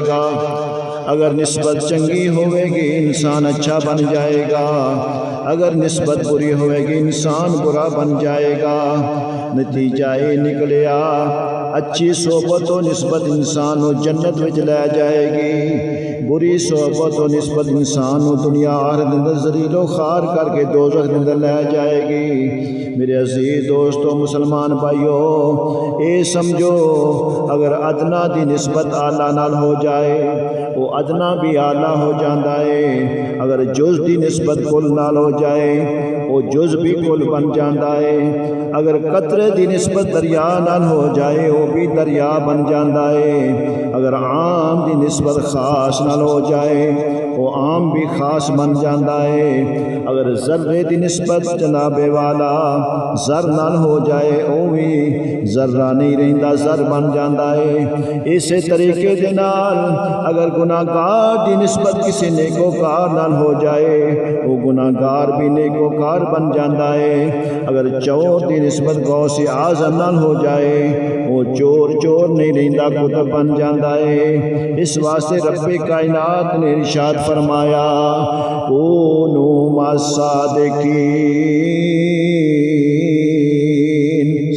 گا۔ اگر نسبت چنگی ہوئے گی انسان اچھا بن جائے گا، اگر نسبت بری ہوئے گی انسان برا بن جائے گا۔ نتیجہ یہ نکلیا اچھی صحبت و نسبت انسان و جنت وچ لے جائے گی، بری صحبت و نسبت انسان و دنیا آخرت اندر ذلیل و خوار کر کے دوزخ اندر لے جائے گی۔ میرے عزیز دوستو مسلمان بھائیو، اے سمجھو اگر ادنا دی نسبت اعلیٰ نال ہو جائے وہ ادنا بھی اعلیٰ ہو جاندہ ہے، اگر جز دی نسبت کل نال ہو جائے وہ جز بھی کل بن جاندہ ہے، اگر قطرے دی نسبت دریا نال ہو جائے وہ بھی دریا بن جاندہ ہے، اگر عام دی نسبت خاص نال ہو جائے وہ عام بھی خاص بن جاندہ ہے، اگر ذرے دی نسبت جناب والا ذر نال ہو جائے وہ بھی ذرہ نہیں رہندہ ذر بن جاندہ ہے۔ اسی طریقے دے نال اگر گناہگار دی نسبت کسی نیکوکار نال ہو جائے وہ گناہگار بھی نیکوکار بن جاندہ ہے، اگر چور دی نسبت غوث اعظم نال ہو جائے وہ چور چور نہیں رہندہ کتب بن جاندہ ہے۔ اس واسطے رب کائنات نے ارشاد فرمایا کونوا مع الصادقین،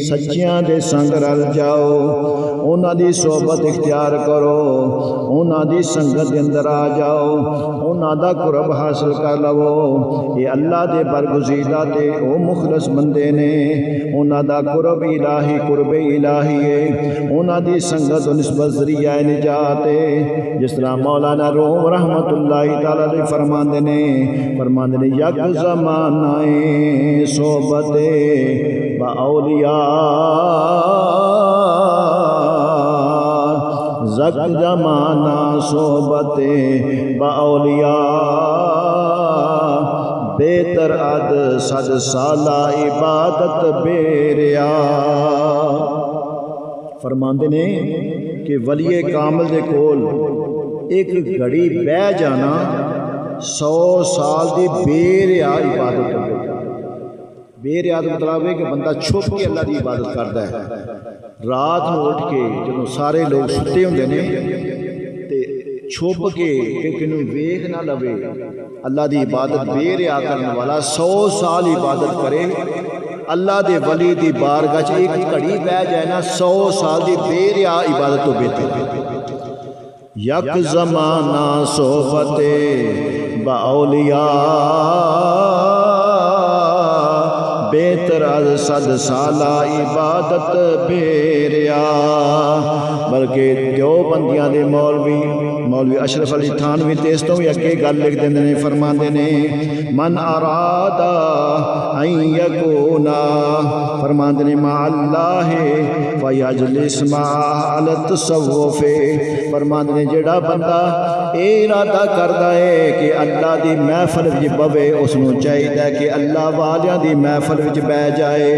سچیاں دے سنگ رل جاؤ، انہاں دی صحبت اختیار کرو، انہاں دی سنگت دے اندر آ جاؤ، انہاں دا قرب حاصل کر لو۔ یہ اللہ دے برگزیدہ تے او مخلص بندے نے، انہاں دا قرب الہی قرب الہی ہے، انہاں دی سنگت و نسبت ذریعہ نجات ہے۔ جس طرح مولانا روم رحمت اللہ تعالیٰ علیہ فرماندے نے یک زمانہ صحبت با اولیاء، زک زمانہ صحبت با اولیاء، بہتر اد صد سالہ عبادت بے ریا۔ فرماندے نے کہ ولی کامل دے کول ایک گھڑی بہ جانا 100 سال دی بے ریا عبادت ہے۔ بے ریا کا مطلب ہے کہ بندہ چھپ کے اللہ دی عبادت کرتا ہے، رات میں اٹھ کے جب سارے لوگ ستے ہوندے نے تے چھپ کے کہ کنوں ویکھ نہ لوے اللہ دی عبادت بے ریا کرنے والا 100 سال عبادت کرے، اللہ دے ولی دی بارگاہ چ ایک گھڑی بہ جائے نا 100 سال دی بے ریا عبادت تو بہتر۔ یک زمانہ صحبت با اولیاء، بہتر از 100 سالہ عبادت بے ریا۔ بلکہ دیوبندیاں دے مولوی اشرف علی تھانوی تیس تو یکے گل لکھ دیندے نے، فرماندے نے من ارادہ ان یکونا، فرماندے نے مع اللہ فیجلس مع التصوف، فرماندے نے جڑا بندہ اے ارادہ کردا ہے کہ اللہ دی محفل وچ بوے، اس نوں چاہیے کہ اللہ والیاں دی محفل وچ بہ جائے۔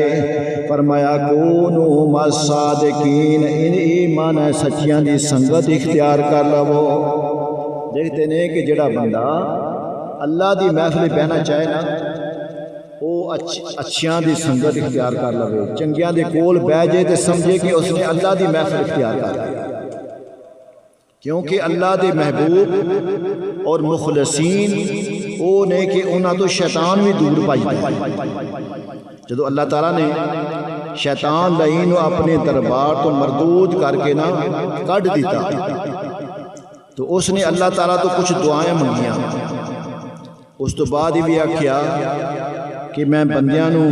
فرمایا کونوا مع الصادقین، ان ایمان ہے سچیاں دی سنگت اختیار کر لو۔ دیکھتے ہیں کہ جڑا بندہ اللہ دی محفل بہنا چاہے نا وہ اچھیاں دی سنگت اختیار کر لو، چنگیاں دے کول بہ جائے تے سمجھے کہ اس نے اللہ دی محفل اختیار کر لی، کیونکہ اللہ دے محبوب اور مخلصین وہ نے کہ انہاں تو شیطان بھی دور پائی۔ جدو اللہ تعالیٰ نے شیطان لعین اپنے دربار تو مردود کر کے نا کڈ دیتا تو اس نے اللہ تعالیٰ تو کچھ دعائیں منگیاں، اس تو بعد ہی بھی آکھیا کہ میں بندیاں نو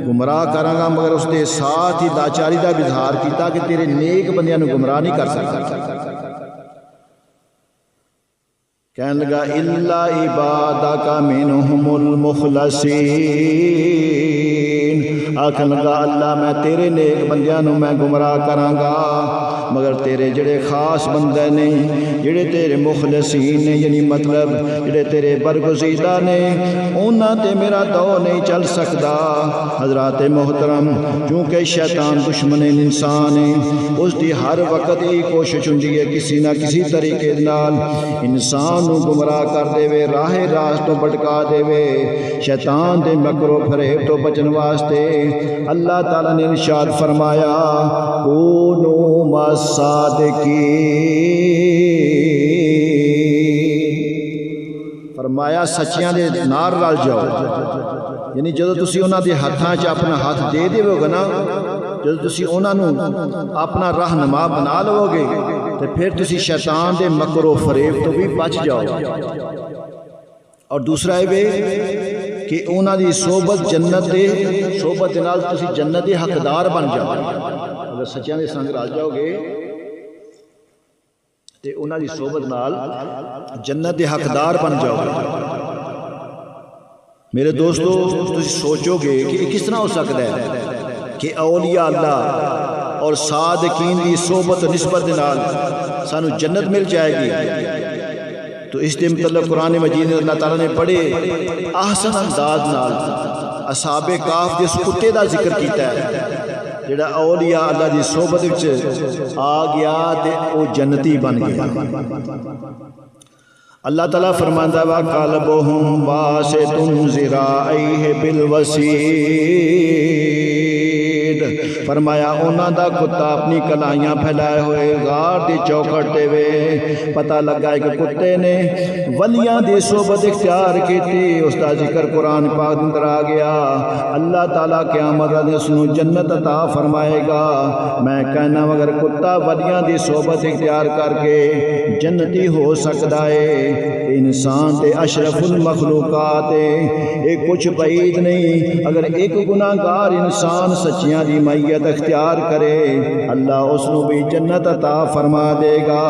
گمراہ کراں گا، مگر اس دے ساتھ ہی لاچاری دا بھی اظہار کیتا کہ تیرے نیک بندیاں نو گمراہ نہیں کر سکتا۔ کہنے لگا الا عبادک منہم المخلصین، آکھن لگا اللہ میں تیرے نیک بندیاں نو میں گمراہ کراں گا، مگر تیرے جڑے خاص بندے نے، جڑے تیرے مخلصین نے، یعنی مطلب جڑے تیرے برگزیدہ نے، انہاں تے میرا دو نہیں چل سکتا۔ حضرات محترم، چونکہ شیطان دشمن انسان ہے، اس دی ہر وقت یہی کوشش ہوندی ہے کسی نہ کسی طریقے نال انسان نو گمراہ کر دے وے، راہ راست تو بھٹکا دے وے۔ شیطان دے مکر و فریب تو بچن واسطے اللہ تعالیٰ نے ارشاد فرمایا کونوا مع الصادقین، فرمایا سچیاں دے نال رل جاؤ، یعنی جدو تسی انہاں دے ہتھاں 'چ اپنا ہاتھ دے دیو گے نا، جدو تسی انہاں نو اپنا رہنما بنا لو گے تو پھر تسی شیطان دے مکر و فریب تو بھی بچ جاؤ۔ اور دوسرا ہے کہ انہاں دی صحبت جنت دے صحبت نال تسی جنت دے حقدار بن جاؤ۔ اگر سچیاں دے سنگ رل جاؤ گے تے انہاں دی صحبت نال جنت دے حقدار بن جاؤ گے۔ میرے دوستو تسی سوچو گے کہ یہ کس طرح ہو سکتا ہے کہ اولیاء اللہ اور صادقین دی صحبت و نسبت نال سانو جنت مل جائے گی؟ تو اس دے متعلق قرآن مجید نے اللہ تعالیٰ نے بڑے احسن انداز نال اصحاب کہف دے اس کتے دا ذکر کیتا ہے جڑا اولیاء اللہ دی صحبت وچ آ گیا تے او جنتی بن گیا۔ اللہ تعالیٰ فرماندا وا قلبہم باسط ذراعیہ بالوسید، فرمایا انہاں دا کتا اپنی کلائیاں پھیلائے ہوئے غار دی چوکھٹ تے وے، پتہ لگا کہ کتے نے ولیاں دی صحبت اختیار کیتی، اس دا ذکر قرآن پاک اندر آ گیا۔ اللہ تعالیٰ قیامت والے اس نو جنت عطا فرمائے گا۔ میں کہنا اگر کتا ولیاں دی صحبت اختیار کر کے جنتی ہو سکتا ہے، انسان تے اشرف المخلوقات ایک کچھ بعید نہیں۔ اگر ایک گناہگار انسان سچیاں دی میت اختیار کرے اللہ اس نو بھی جنت عطا فرما دے گا،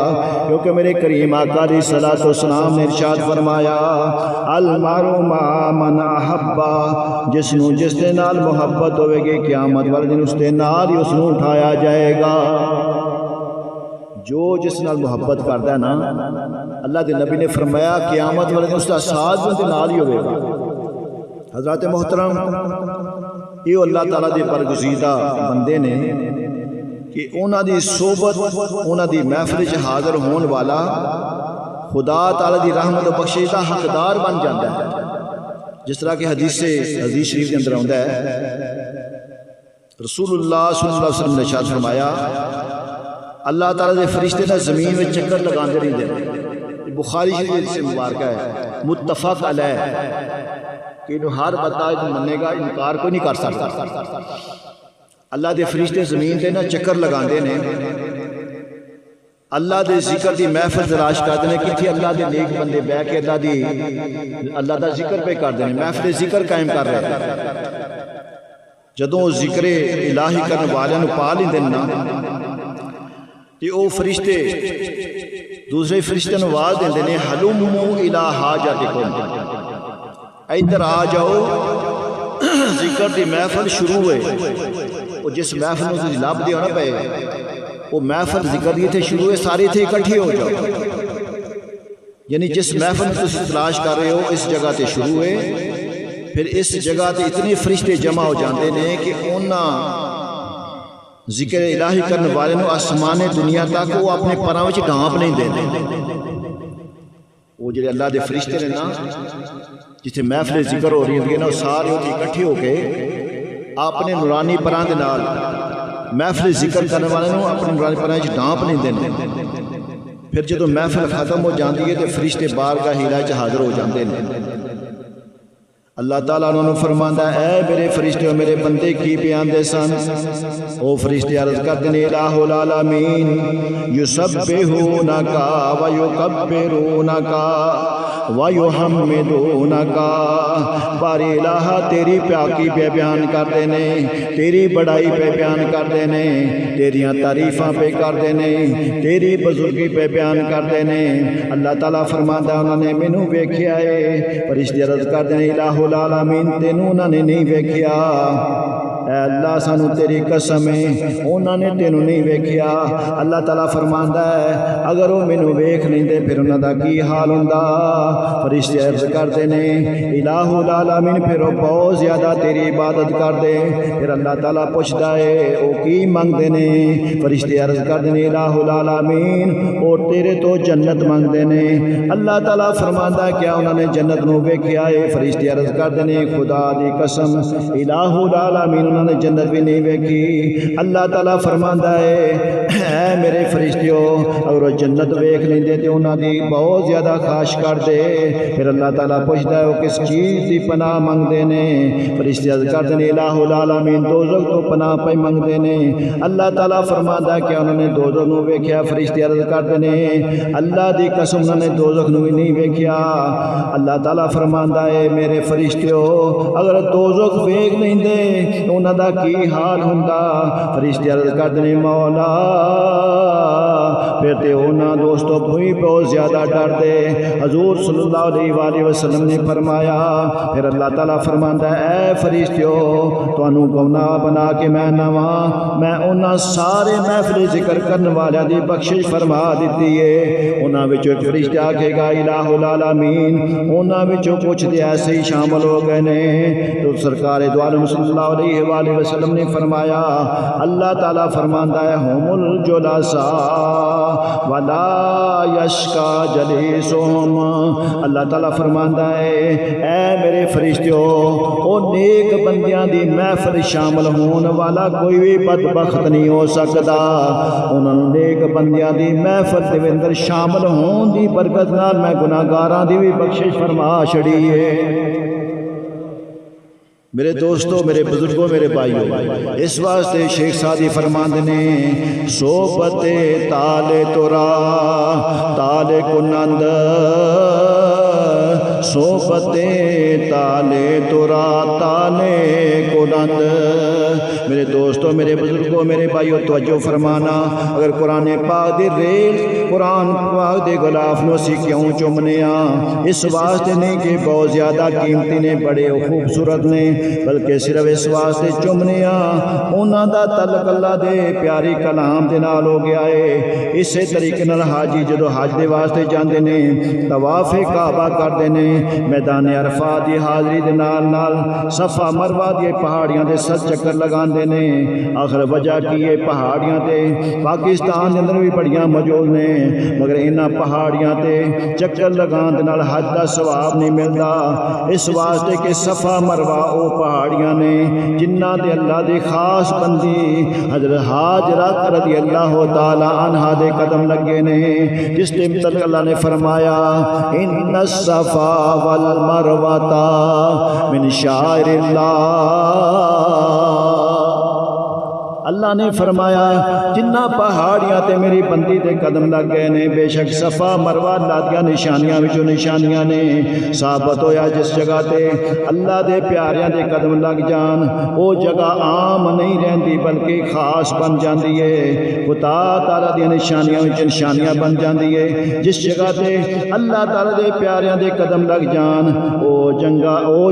کیونکہ میرے کریم آقا علیہ الصلوۃ والسلام نے ارشاد فرمایا المرء مع من احب، جس دے نال محبت ہوئے گی قیامت والے دن اس دے نال ہی اس نو اٹھایا جائے گا۔ جو جس نال محبت کرتا ہے نا، اللہ دے نبی نے فرمایا قیامت والے دن اس کا ساتھ بھی نال ہی ہوئے گا۔ حضرات محترم، یہ اللہ تعالیٰ دے برگزیدہ بندے نے کہ انہاں دی صحبت انہاں دی محفل وچ حاضر ہون والا خدا تعالیٰ دی رحمت و بخشش دا حقدار بن جاتا ہے۔ جس طرح کہ حدیث شریف کے اندر آتا ہے، رسول اللہ صلی اللہ علیہ وسلم نے ارشاد فرمایا اللہ تعالیٰ دے فرشتے نہ زمین میں چکر لگاندے رہندے ہیں۔ بخاری شریف سے مبارکہ ہے، متفق علیہ، کہ ہر بندہ مننے گا، انکار کوئی نہیں کر سکتا۔ اللہ دے فرشتے زمین تے نہ چکر لگاندے نے، اللہ دے ذکر دی محفل تلاش کرتے ہیں، کتھے اللہ دے نیک بندے بیٹھ کے اللہ دا ذکر پہ کرتے ہیں، محفل ذکر قائم کر رہے ہیں۔ جدوں ذکر الہی کرنے والوں پا لیندے نا تے او فرشتے دوسرے فرشتے نوں آواز دیندے نے حلموا الی حاجتکم، ادھر آ جاؤ، ذکر دی محفل شروع ہے۔ وہ جس محفل میں تسی لب دیو نا پے، وہ محفل ذکر دی تھے شروع ہے، سارے تھے اکٹھے ہو جاؤ۔ یعنی جس محفل میں تسی تلاش کر رہے ہو اس جگہ تے شروع ہے، پھر اس جگہ تے اتنے فرشتے جمع ہو جاندے نے کہ انہاں ذکر الہی کرنے والے نو آسمان دنیا تک وہ اپنے پراں وچ ڈھانپ نہیں دیندے۔ وہ جڑے اللہ دے فرشتے نے نا، جتھے محفل ذکر ہو رہی ہوندی ہے نا، سارے اکٹھے ہو کے اپنے نورانی پراں دے نال محفل ذکر کرنے والے نو اپنے نورانی پراں وچ ڈھانپ نہیں دیندے۔ پھر جدوں محفل ختم ہو جاندی ہے تے فرشتے بارگاہ الہی وچ حاضر ہو جاندے نے۔ اللہ تعالیٰ انہوں نے فرماتا ہے اے میرے فرشتے و میرے بندے کی بیان دے سن، او فرشتے عرض کرتے ہیں الہ العالمین یسبحونک و یکبرونک و یحمدونک، باری الہ تیری پیاکی پہ بیان کرتے ہیں، تیری بڑائی پہ بیان کرتے ہیں، تیریاں تعریفاں پہ کرتے ہیں، تیری بزرگی پہ بیان کرتے ہیں۔ اللہ تعالیٰ فرماتا ہے انہوں نے مینوں ویکھیا ہے، فرشتے عرض کرتے ہیں الہ العالمین تینوں انہوں نے نہیں ویکھیا، اے اللہ سانو تیری قسم ہے انہوں نے تینوں نہیں ویکھیا۔ اللہ تعالیٰ فرماندا ہے اگر وہ مینوں ویکھ لیندے پھر انہاں دا کی حال ہوندا؟ فرشتے عرض کرتے ہیں الہ العالمین پھر وہ بہت زیادہ تیری عبادت کردے۔ پھر اللہ تعالیٰ پوچھدا ہے وہ کی منگدے نے؟ فرشتے عرض کرتے ہیں الہ العالمین وہ تیرے تو جنت منگدے نے۔ اللہ تعالیٰ فرماندا ہے کیا انہوں نے جنت نو ویکھیا ہے؟ فرشتے عرض کرتے ہیں خدا دی قسم الہ العالمین انہوں انہوں نے جنت بھی نہیں ویکھی۔ اللہ تعالیٰ فرماندا ہے اے میرے فرشتیو اگر وہ جنت ویکھ لیندے تے انہاں دی بہت زیادہ خواہش کردے۔ پھر اللہ تعالیٰ پوچھدا ہے وہ کس چیز دی پناہ منگدے نے؟ فرشتے عرض کردے نے الہ العالمین دوزخ تو پناہ پہ منگدے نے۔ اللہ تعالیٰ فرماندا ہے کہ انہوں نے دوزخ نو ویکھیا؟ فرشتے عرض کردے نے اللہ دی قسم انہوں نے دوزخ نو بھی نہیں ویکھیا۔ اللہ تعالیٰ فرماندا ہے میرے فرشتیو اگر دوزخ ویکھ لیندے انہاں دا کی حال ہوندا؟ فرشتے عرض کردے نے مولا پھر تے انہاں دوستو بھوئی بہت زیادہ ڈر دے۔ حضور صلی اللہ علیہ وآلہ وسلم نے فرمایا پھر اللہ تعالیٰ فرماندا ہے اے فرشتیو تانوں گواہ بنا کے میں نواں میں انہاں سارے محفل ذکر کرنے والے دی بخشش فرما دیتی ہے۔ انہاں وچوں ایک فرشتہ آکھے گا الہ العالمین، انہاں وچوں کچھ دے ایسے ہی شامل ہو گئے نے۔ تو سرکار دو عالم صلی اللہ علیہ وآلہ وسلم نے فرمایا اللہ تعالیٰ فرماندا ہے ہم الجلساء ولا یشکا جلیسہم۔ اللہ تعالیٰ فرماندا ہے اے میرے فرشتیو او نیک بندیاں دی محفل شامل ہون والا کوئی بھی بدبخت نہیں ہو سکدا۔ انہاں نوں نیک بندیاں دی محفل دے اندر شامل ہون دی برکت نال میں گناہگاراں دی بھی بخشش فرما چھڑی ہے۔ میرے دوستو میرے بزرگوں میرے بھائیوں اس واسطے شیخ سعدی فرماندے نے صحبت تالے تورا تالے کنند صحبت تالے تورا تالے کنند۔ میرے دوستو میرے بزرگوں میرے بھائیوں توجہ فرمانا اگر قرآن پاک دے ریل قرآن پاک دے غلاف نو اسی کیوں چومنے اس واسطے نہیں کہ بہت زیادہ قیمتی نے بڑے خوبصورت نے بلکہ صرف اس واسطے چومنے انہاں دا تعلق اللہ دے پیاری کلام دے نال ہو گیا ہے۔ اسی طریقے نال حاجی جدو حج دے واسطے جاندے نے طواف کعبہ کردے نے میدان عرفات دی حاضری دے نال نال صفا مروہ دی پہاڑیاں دے 7 چکر لگاندے نے۔ آخر وجہ کی ہے پہاڑیاں تے پاکستان دے اندر بھی بڑیاں موجود نے مگر انہاں پہاڑیاں تے چکر لگان دے نال حج دا ثواب نہیں ملدا اس واسطے کہ صفا مروہ او پہاڑیاں نے جنہاں دے اللہ دی خاص بندی حضرت ہاجرہ رضی اللہ تعالی عنہا دے قدم لگے نے جس نے متعلق اللہ نے فرمایا ان الصفا والمروہ من شعائر اللہ۔ اللہ نے فرمایا جنہ پہاڑیاں تے میری بندی تے قدم لگ گئے نے بے شک صفا مروہ اللہ دیا نشانیاں وچوں نشانیاں نے۔ ثابت ہویا جس جگہ تے اللہ دے پیاریاں دے قدم لگ جان او جگہ عام نہیں رہندی بلکہ خاص بن جاندی ہے۔ خدا تعالیٰ دیا نشانیاں وچ نشانیاں بن جاندی ہے جس جگہ تے اللہ تعالیٰ دے پیاریاں دے قدم لگ جان او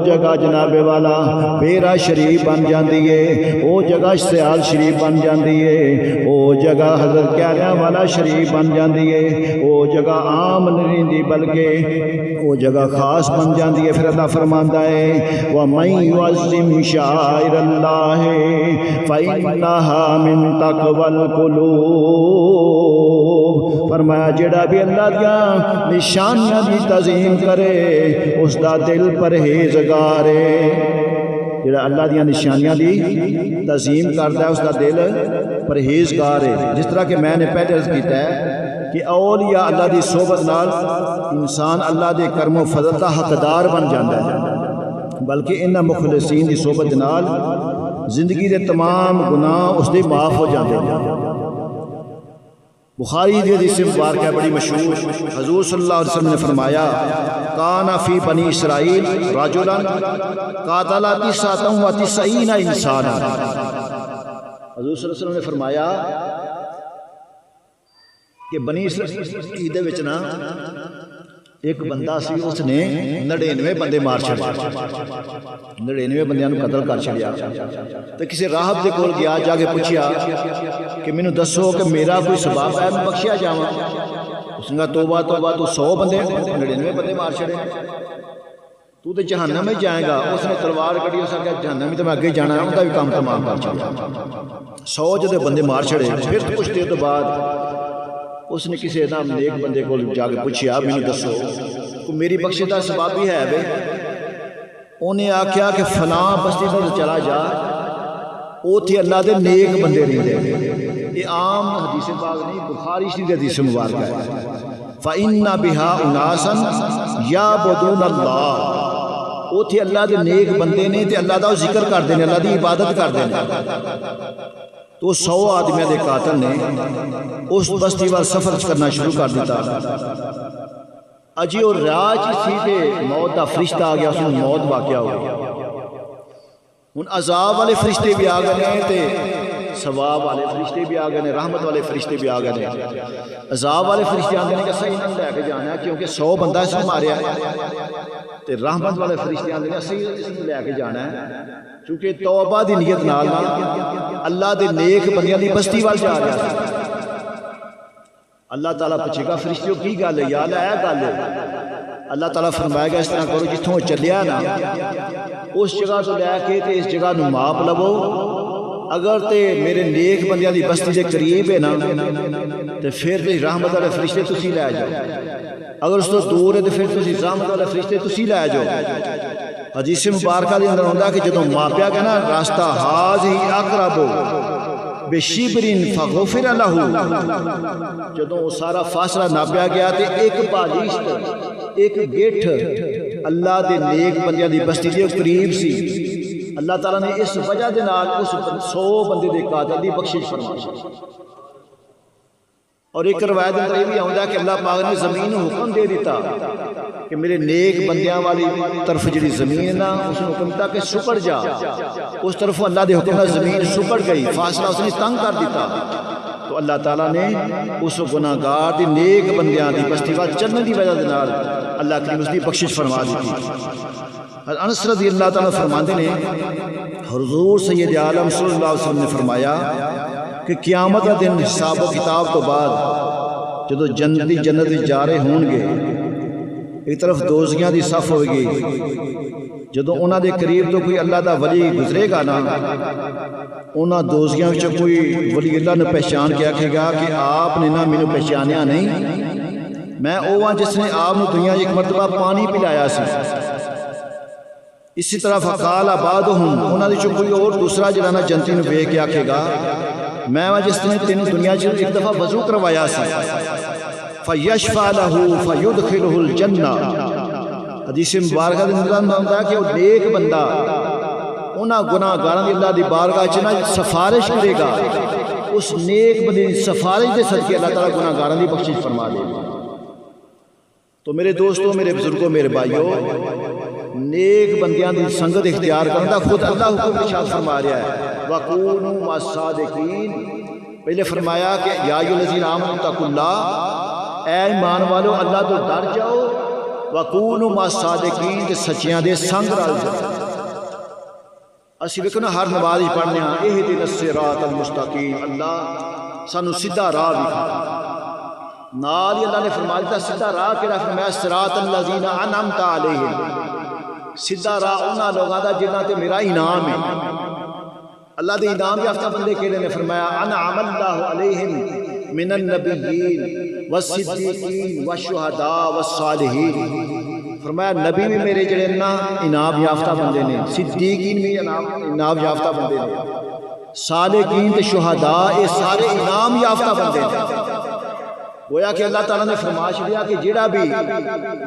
جگہ جناب والا بیرا شریف بن جاندی ہے، او جگہ سیال شریف بن جاندی ہے، او جگہ حضرت کیاریاں والا شریف بن جاندی ہے، او جگہ عام نہیں رہندی بلکہ او جگہ خاص بن جاندی ہے۔ پھر اللہ فرماندا ہے وَمَن يُعَظِّمْ شَعَائِرَ اللَّهِ فَإِنَّهَا مِن تَقْوَى الْقُلُوبِ۔ فرمایا جڑا بھی اللہ دیا نشانیاں دی تعظیم کرے اس دا دل پرہیزگار ہے۔ جڑا اللہ دیا نشانیاں دی تعظیم کرتا ہے اس کا دل پرہیزگار ہے۔ جس طرح کہ میں نے پہلے عرض کیتا ہے کہ اولیاء اللہ دی صحبت نال انسان اللہ دے کرم و فضل دا حقدار بن جاتا ہے بلکہ انہاں مخلصین دی صحبت نال زندگی دے تمام گناہ اس دے معاف ہو جاتے ہیں۔ بخاری دی حدیث مبارکہ بڑی مشہور حضور صلی اللہ علیہ وسلم نے فرمایا کان فی بنی اسرائیل رجلا قاتل 99 انسانا۔ حضور صلی اللہ علیہ وسلم نے فرمایا کہ بنی اسرائیل دے وچ نا ایک بندہ سی اس نے 99 بندے مار چھڑے 99 بندیاں نوں قتل کر چھڑیا تے کسی راہب دے کول گیا جا کے پوچھیا کہ مینوں دسو کہ میرا کوئی ثواب ہے میں بخشیا جاواں۔ اس نے کہا توبہ توبہ تو 100 بندے 99 بندے مار چھڑے تو تے جہنم میں جائے گا۔ اس نے تلوار کڑی اس نے کہا جہنم میں تو میں اگے جانا ہے ان کا بھی کام تمام کر چھڑیا 100 جدے بندے مار چھڑے۔ پھر کچھ دیر تو بعد اس نے کسی ادام نیک بندے کو جا کے پوچھیا مینوں دسو کو میری بخشش دا ثواب بھی ہے بے؟ انہیں آکھیا کہ فلاں بستی میں چلا جا اوتھے اللہ دے نیک بندے رہندے. یہ عام حدیث پاک نہیں، بخاری شریف دی حدیث مبارکہ ہے. فَإِنَّ بِهَا أُنَاسًا يَعْبُدُونَ اللَّهَ. اوتھے اللہ دے نیک بندے نے تے اللہ دا ذکر کردے نے، اللہ دی عبادت کردے نے. تو 100 آدمیاں دے قاتل نے اس بستی وال سفر کرنا شروع کر دیتا. اجی اور راج سی تے موت دا فرشتہ آ گیا، اس ਨੂੰ موت واقعہ ہو گیا. ہن عذاب والے فرشتے بھی آ گئے ہیں تے ثواب والے فرشتے بھی آ گئے ہیں، رحمت والے فرشتے بھی آ گئے ہیں. عذاب والے فرشتے آندے نے کہ صحیح نہ لے کے جانا ہے کیونکہ 100 بندہ اس نے ماریا ہے. تے رحمت والے فرشتے آندے نے صحیح اس نے لے کے جانا ہے کیونکہ توبہ دی نیت نال اللہ دے نیک بندیاں دی بستی وال جا رہا ہے. اللہ تعالیٰ پوچھے گا فرشتیوں کی گل ہے یا اللہ اے گل ہے. اللہ تعالیٰ فرمائے گا اس طرح کرو جتھوں چلیا نا اس جگہ تو لے کے تے اس جگہ نو ماپ لو. اگر تے میرے نیک بندیاں دی بستی دے قریب ہے نا تے پھر رحمت والے فرشتے تسی لے جاؤ. اگر اس تو دور ہے تے پھر تسی رحمت والے فرشتے تسی لے جاؤ. حدیث مبارکہ دے اندر ہوندا کہ جدوں ماپیا گیا نا راستہ حاضی اقرب بشبرن فغفر لہ، جدوں سارا فاصلہ ناپیا گیا تے ایک بالشت ایک گٹھ اللہ دے نیک بندیاں دی بستی دے قریب سی. اللہ تعالیٰ نے اس وجہ دے نال اس 100 بندے دے قاتل دی بخشش فرمائی. اور ایک روایت اندر یہ بھی آتا ہے کہ اللہ پاک نے زمین حکم دے دیتا کہ میرے نیک بندیاں والی طرف جڑی زمین ہے نا اس نے حکم دیتا کہ سکڑ جا. اس طرف اللہ دے حکم نال زمین سکڑ گئی، فاصلہ اس نے تنگ کر دیتا. تو اللہ تعالیٰ نے اس گناہگار دی نیک بندیاں دی بستی وال چلنے دی وجہ دے نال اللہ کریم اس دی بخشش فرما دیتی. انس رضی اللہ تعالیٰ فرماندے نے حضور سید عالم صلی اللہ علیہ وسلم نے فرمایا کہ قیامت کا دن حساب و کتاب تو بعد جدو جنتی جنت جا رہے ہون گے، ایک طرف دوزیاں دی صف ہوئے گی. جدو انہاں دے قریب تو کوئی اللہ دا ولی گزرے گا نا انہاں دوزیاں وچ کوئی ولی اللہ نے پہچان کے آکھے گا کہ آپ نے نا مینوں پہچانیا نہیں، میں اوہاں جس نے آپ نے دنیا ایک مرتبہ پانی پلایا سی. اسی طرح فقال بعضهم انہاں وچ کوئی اور دوسرا جڑا نا جنتی نو ویکھ کے آکھے گا میں جس نے تینوں دنیا چ ایک دفعہ وضو کروایا سی. فیشفع لہ فیدخلہ الجنہ. حدیث مبارکہ دے اندر آندا ہے کہ وہ نیک بندہ انہاں گناہگاراں دی اللہ دی بارگاہ چ نا سفارش کرے گا. اس نیک بندے دی سفارش دے صدقے اللہ تعالیٰ گناہگاراں دی بخشش فرما دے گا. تو میرے دوستوں، میرے بزرگوں، میرے بھائیوں، نیک بندیاں دی سنگت اختیار کرنا خود اللہ حکم ارشاد فرما رہا ہے وَقُونُوا مَعَ الصَّادِقِينَ. پہلے فرمایا کہ یا ایھا الذین آمنوا اتقوا اللہ، اے ایمان والو اللہ تو ڈر جاؤ. وَقُونُوا مَعَ الصَّادِقِينَ، تے سچیاں دے سنگ رل جاؤ. اسی ویکھو نا ہر نماز پڑھنے ہاں اہدنا الصراط المستقیم، اللہ سانو سیدھا راہ دکھا. نال ہی اللہ نے فرما دیتا سیدھا راہ کہڑا، فرمایا صراط الذین انعمت علیہم، سیدھا راہ انہاں لوگاں دا جنہاں تے میرا انعام ہے. اللہ دے انعام یافتہ بندے کہڑے نے؟ فرمایا انعم اللہ علیہم من النبیین والصدیقین والشہداء والصالحین. فرمایا نبی بھی میرے جڑے نا انعام یافتہ بندے نے، صدیقین بھی انعام یافتہ بندے نے، صالحین تے شہداء یہ سارے انعام یافتہ بندے نے. گویا کہ اللہ تعالیٰ نے فرما چھڑیا کہ جڑا بھی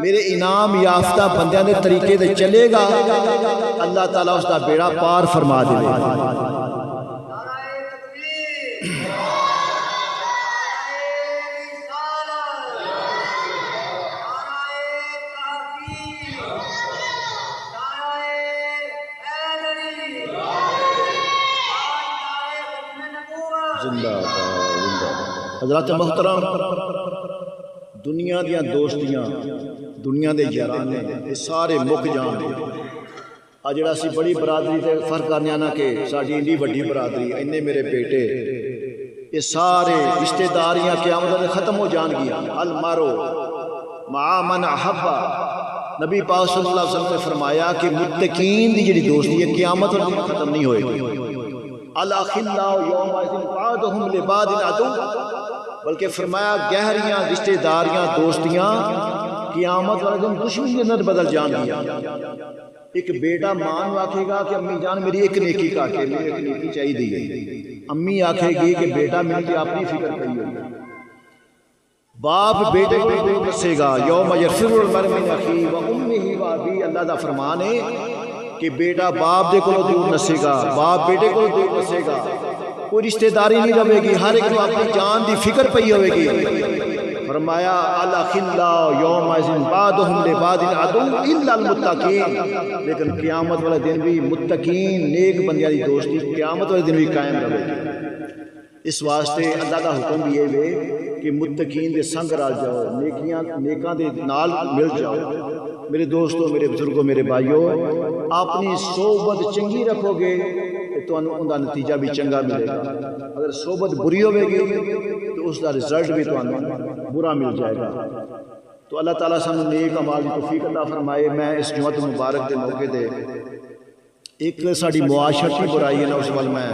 میرے انعام یافتہ بندیاں دے طریقے دے چلے گا اللہ تعالیٰ اس دا بیڑا پار فرما دے گا. حضرات محترم، دنیا دیاں دوستیاں، دنیا دے یارانے یہ سارے مک جان دے. آج جڑا سی بڑی برادری تے فرق کرنے نا کہ ساڈی اینی وڈی برادری، اینے میرے بیٹے، یہ سارے رشتہ داریاں قیامت میں ختم ہو جان گیا. المرء مع من احب. نبی پاک صلی اللہ علیہ وسلم نے فرمایا کہ متقین دی جڑی دوستی ہے قیامت میں ختم نہیں ہوئے گی. الاخلاء یومئذ بعضهم لبعض عدو، بلکہ فرمایا گہریاں رشتہ داریاں دوستیاں قیامت والے دن دشمنی کے اندر بدل جان گیا. ایک بیٹا ماں نو آکھے گا کہ امی جان میری ایک نیکی کا کے میری ایک نیکی چاہیے، امی آکھے گی کہ بیٹا میری تے اپنی فکر پئی ہوئی، باپ بیٹے کو دور دسے گا، یوم یفر المرء من اخیہ و امہ و ابیہ، اللہ دا فرمان ہے کہ بیٹا باپ دے کو دور نسے گا، باپ بیٹے کو دور نسے گا، کوئی رشتہ داری نہیں رہے گی، ہر ایک کو اپنی جان دی فکر پئی ہوئے گی۔ فرمایا الاخلاء یومئذ بعضهم لبعض عدو الا المتقین، لیکن قیامت والے دن بھی متقین نیک بندیاں دی دوستی قیامت والے دن بھی قائم رہے گی۔ اس واسطے اللہ کا حکم بھی ہے کہ متقین دے سنگ رل جاؤ، نیکاں دے نال مل جاؤ۔ میرے دوستو، میرے بزرگوں، میرے بھائیوں، اپنی صحبت چنگی رکھو گے تو ان کا نتیجہ بھی چنگا ملے گا، اگر صحبت بری ہوئے گی تو اس کا رزلٹ بھی تو برا مل جائے گا۔ تو اللہ تعالیٰ سانو نیک اعمال کی توفیق عطا فرمائے۔ میں اس جمعۃ مبارک کے موقع دے ایک ساری معاشرتی برائی ہے نا اس وال میں